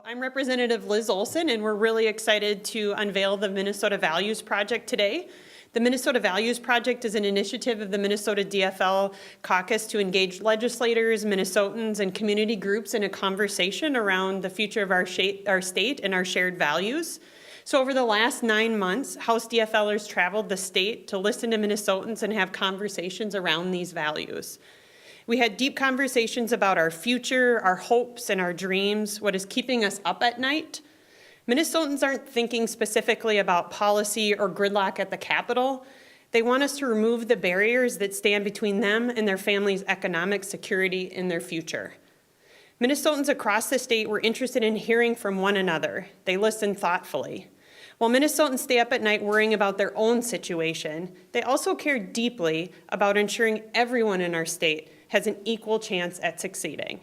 I'm Representative Liz Olson, and we're really excited to unveil the Minnesota Values Project today. The Minnesota Values Project is an initiative of the Minnesota DFL caucus to engage legislators, Minnesotans, and community groups in a conversation around the future of our state and our shared values. So over the last 9 months, House DFLers traveled the state to listen to Minnesotans and have conversations around these values. We had deep conversations about our future, our hopes, and our dreams, what is keeping us up at night. Minnesotans aren't thinking specifically about policy or gridlock at the Capitol. They want us to remove the barriers that stand between them and their family's economic security and their future. Minnesotans across the state were interested in hearing from one another. They listened thoughtfully. While Minnesotans stay up at night worrying about their own situation, they also care deeply about ensuring everyone in our state has an equal chance at succeeding.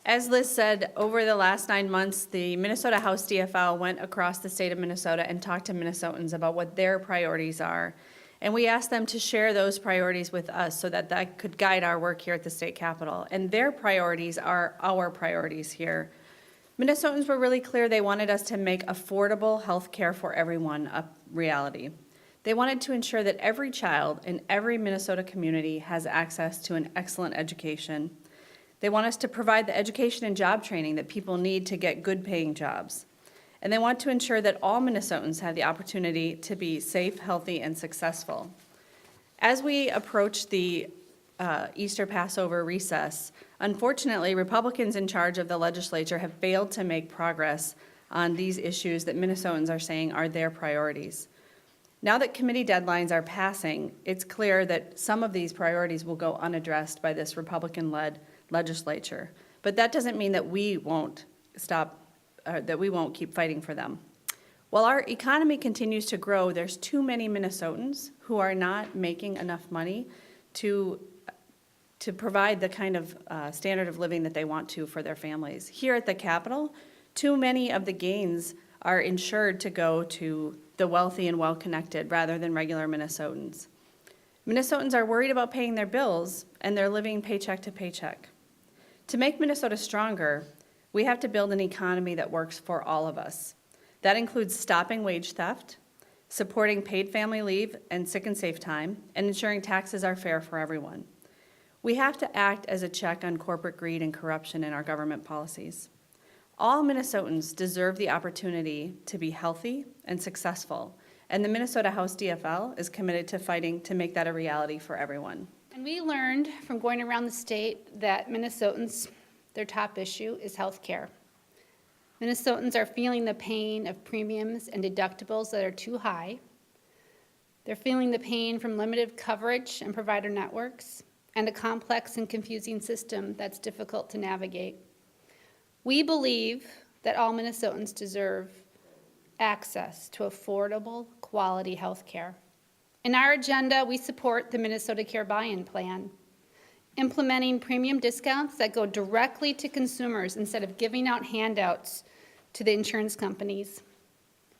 As Liz said, over the last 9 months, the Minnesota House DFL went across the state of Minnesota and talked to Minnesotans about what their priorities are. And we asked them to share those priorities with us so that that could guide our work here at the state capitol. And their priorities are our priorities here. Minnesotans were really clear they wanted us to make affordable health care for everyone a reality. They wanted to ensure that every child in every Minnesota community has access to an excellent education. They want us to provide the education and job training that people need to get good paying jobs. And they want to ensure that all Minnesotans have the opportunity to be safe, healthy, and successful. As we approach the Easter Passover recess, unfortunately, Republicans in charge of the legislature have failed to make progress on these issues that Minnesotans are saying are their priorities. Now that committee deadlines are passing, it's clear that some of these priorities will go unaddressed by this Republican-led legislature. But that doesn't mean that we won't keep fighting for them. While our economy continues to grow, there's too many Minnesotans who are not making enough money to provide the kind of standard of living that they want to for their families. Here at the Capitol, too many of the gains are insured to go to the wealthy and well-connected rather than regular Minnesotans. Minnesotans are worried about paying their bills, and they're living paycheck to paycheck. To make Minnesota stronger, we have to build an economy that works for all of us. That includes stopping wage theft, supporting paid family leave and sick and safe time, and ensuring taxes are fair for everyone. We have to act as a check on corporate greed and corruption in our government policies. All Minnesotans deserve the opportunity to be healthy and successful, and the Minnesota House DFL is committed to fighting to make that a reality for everyone. And we learned from going around the state that Minnesotans, their top issue is health care. Minnesotans are feeling the pain of premiums and deductibles that are too high. They're feeling the pain from limited coverage and provider networks and a complex and confusing system that's difficult to navigate. We believe that all Minnesotans deserve access to affordable, quality health care. In our agenda, we support the Minnesota Care Buy-in Plan, implementing premium discounts that go directly to consumers instead of giving out handouts to the insurance companies.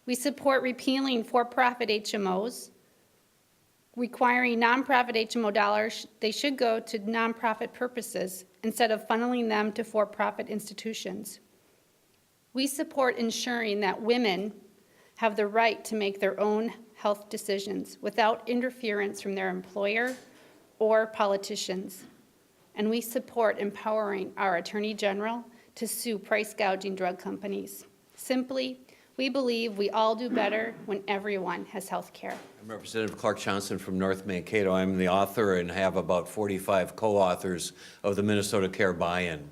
We support repealing for-profit HMOs, requiring nonprofit HMO dollars, they should go to nonprofit purposes instead of funneling them to for-profit institutions. We support ensuring that women have the right to make their own health decisions without interference from their employer or politicians. And we support empowering our Attorney General to sue price gouging drug companies. Simply, we believe we all do better when everyone has health care. I'm Representative Clark Johnson from North Mankato. I'm the author and have about 45 co-authors of the Minnesota Care Buy-in.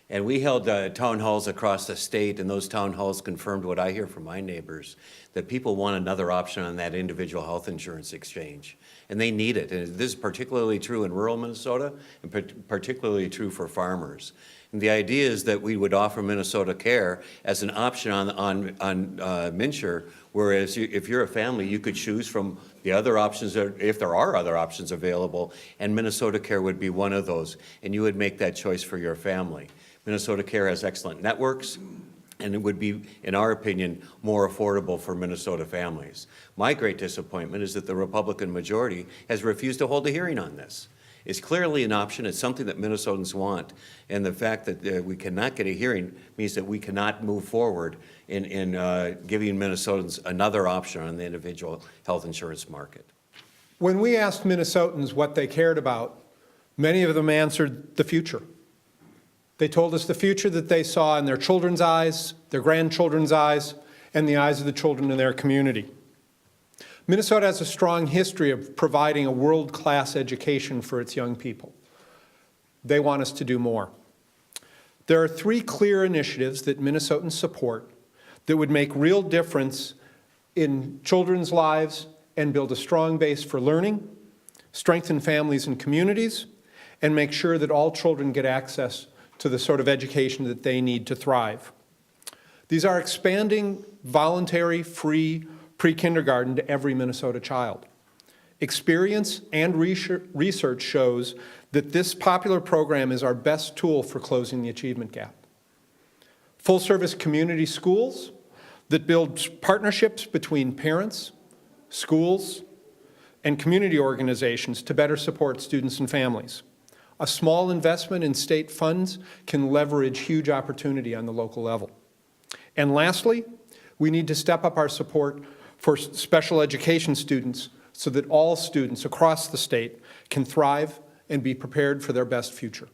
And we held town halls across the state, and those town halls confirmed what I hear from my neighbors, that people want another option on that individual health insurance exchange. And they need it. And this is particularly true in rural Minnesota and particularly true for farmers. And the idea is that we would offer Minnesota Care as an option on MNsure, whereas if you're a family, you could choose from the other options, if there are other options available, and Minnesota Care would be one of those, and you would make that choice for your family. Minnesota Care has excellent networks, and it would be, in our opinion, more affordable for Minnesota families. My great disappointment is that the Republican majority has refused to hold a hearing on this. is clearly an option. It's something that Minnesotans want. And the fact that we cannot get a hearing means that we cannot move forward in giving Minnesotans another option on the individual health insurance market. When we asked Minnesotans what they cared about, many of them answered the future. They told us the future that they saw in their children's eyes, their grandchildren's eyes, and the eyes of the children in their community. Minnesota has a strong history of providing a world-class education for its young people. They want us to do more. There are 3 clear initiatives that Minnesotans support that would make real difference in children's lives and build a strong base for learning, strengthen families and communities, and make sure that all children get access to the sort of education that they need to thrive. These are expanding voluntary, free pre-kindergarten to every Minnesota child. Experience and research shows that this popular program is our best tool for closing the achievement gap. Full-service community schools that build partnerships between parents, schools, and community organizations to better support students and families. A small investment in state funds can leverage huge opportunity on the local level. And lastly, we need to step up our support for special education students so that all students across the state can thrive and be prepared for their best future.